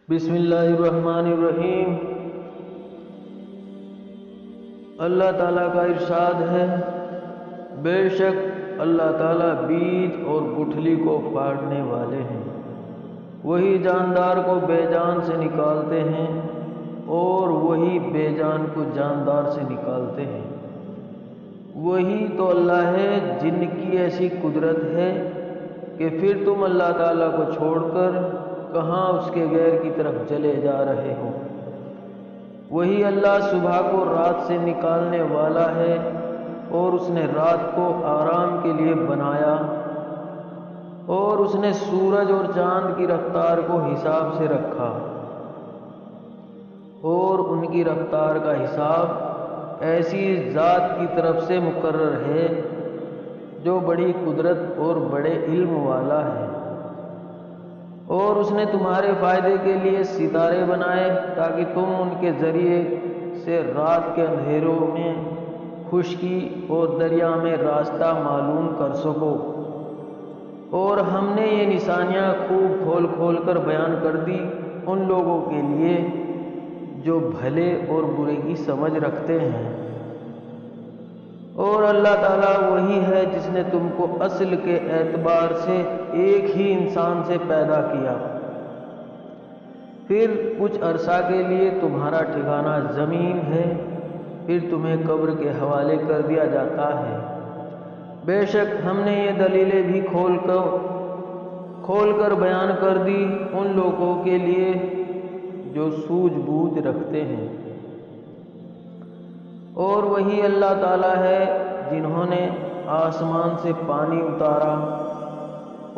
بسم اللہ الرحمن الرحیم۔ اللہ تعالیٰ کا ارشاد ہے، بے شک اللہ تعالیٰ بیج اور گٹھلی کو پھاڑنے والے ہیں، وہی جاندار کو بے جان سے نکالتے ہیں اور وہی بے جان کو جاندار سے نکالتے ہیں۔ وہی تو اللہ ہے جن کی ایسی قدرت ہے کہ پھر تم اللہ تعالیٰ کو چھوڑ کر کہاں اس کے غیر کی طرف چلے جا رہے ہو۔ وہی اللہ صبح کو رات سے نکالنے والا ہے اور اس نے رات کو آرام کے لیے بنایا، اور اس نے سورج اور چاند کی رفتار کو حساب سے رکھا، اور ان کی رفتار کا حساب ایسی ذات کی طرف سے مقرر ہے جو بڑی قدرت اور بڑے علم والا ہے۔ اور اس نے تمہارے فائدے کے لیے ستارے بنائے تاکہ تم ان کے ذریعے سے رات کے اندھیروں میں خشکی اور دریا میں راستہ معلوم کر سکو۔ اور ہم نے یہ نشانیاں خوب کھول کھول کر بیان کر دی ان لوگوں کے لیے جو بھلے اور برے کی سمجھ رکھتے ہیں۔ اور اللہ تعالیٰ وہی ہے جس نے تم کو اصل کے اعتبار سے ایک ہی انسان سے پیدا کیا، پھر کچھ عرصہ کے لیے تمہارا ٹھکانہ زمین ہے، پھر تمہیں قبر کے حوالے کر دیا جاتا ہے۔ بے شک ہم نے یہ دلیلیں بھی کھول کر بیان کر دی ان لوگوں کے لیے جو سوجھ بوجھ رکھتے ہیں۔ اور وہی اللہ تعالیٰ ہے جنہوں نے آسمان سے پانی اتارا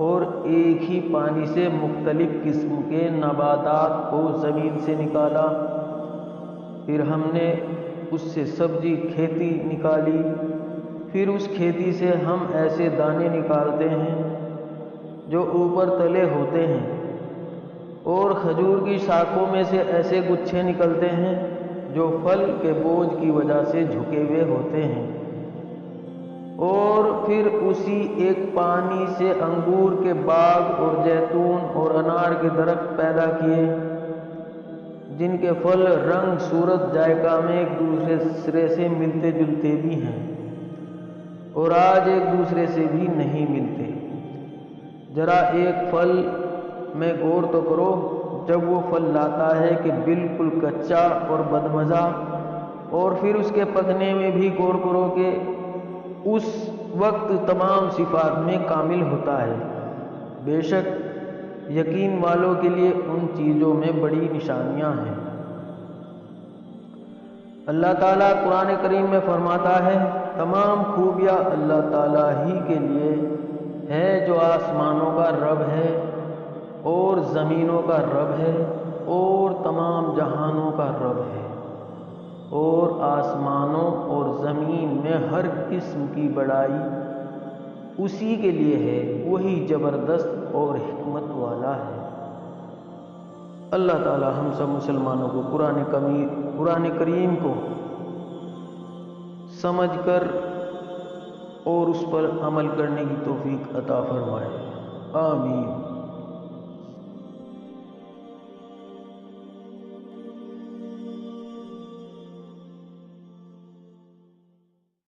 اور ایک ہی پانی سے مختلف قسم کے نباتات کو زمین سے نکالا، پھر ہم نے اس سے سبزی کھیتی نکالی، پھر اس کھیتی سے ہم ایسے دانے نکالتے ہیں جو اوپر تلے ہوتے ہیں، اور کھجور کی شاخوں میں سے ایسے گچھے نکلتے ہیں جو پھل کے بوجھ کی وجہ سے جھکے ہوئے ہوتے ہیں۔ اور پھر اسی ایک پانی سے انگور کے باغ اور زیتون اور انار کے درخت پیدا کیے، جن کے پھل رنگ صورت ذائقہ میں ایک دوسرے سے ملتے جلتے بھی ہیں اور آج ایک دوسرے سے بھی نہیں ملتے۔ ذرا ایک پھل میں غور تو کرو، جب وہ پھل لاتا ہے کہ بالکل کچا اور بدمزہ، اور پھر اس کے پکنے میں بھی غور کرو کہ اس وقت تمام صفات میں کامل ہوتا ہے۔ بے شک یقین والوں کے لیے ان چیزوں میں بڑی نشانیاں ہیں۔ اللہ تعالیٰ قرآن کریم میں فرماتا ہے، تمام خوبیاں اللہ تعالیٰ ہی کے لیے ہے جو آسمانوں کا رب ہے اور زمینوں کا رب ہے اور تمام جہانوں کا رب ہے، اور آسمانوں اور زمین میں ہر قسم کی بڑائی اسی کے لیے ہے، وہی زبردست اور حکمت والا ہے۔ اللہ تعالی ہم سب مسلمانوں کو قرآن کریم کو سمجھ کر اور اس پر عمل کرنے کی توفیق عطا فرمائے، آمین۔